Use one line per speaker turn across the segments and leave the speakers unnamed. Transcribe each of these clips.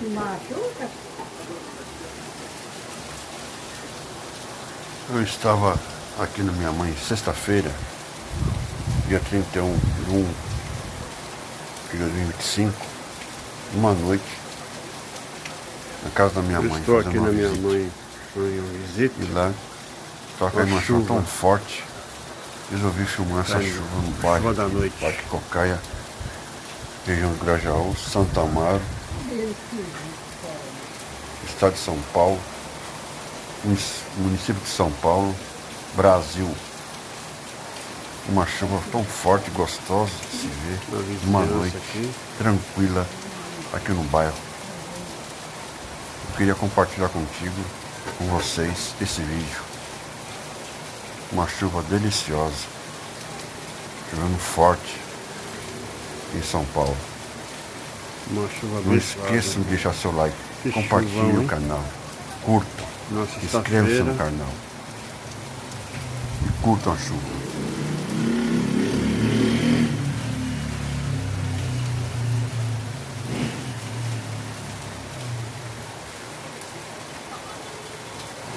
Machuca?
Eu estava aqui na minha mãe sexta-feira, dia 31 de 1 de 2025, uma noite, na casa da minha mãe.
Estou aqui na minha
visita.
mãe em uma visita.
E lá estava caindo uma chuva tão forte, resolvi filmar essa chuva no bairro.
Chuva da noite.
Parque Cocaia, região do Grajaú, Santo Amaro, estado de São Paulo, município de São Paulo, Brasil. Uma chuva tão forte e gostosa de se ver, uma noite tranquila aqui no bairro. Eu queria compartilhar contigo, com vocês, esse vídeo. Uma chuva deliciosa, chovendo forte em São Paulo.
Uma chuva
Não esqueçam de deixar seu like, compartilhe o canal, curtam, inscrevam-se no canal e curtam a chuva.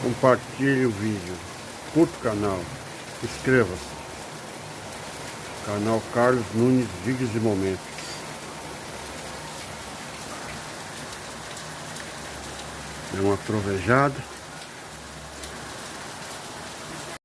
Compartilhe o vídeo, curta o canal, inscreva-se. Canal Carlos Nunes Vídeos e Momentos. É uma trovejada.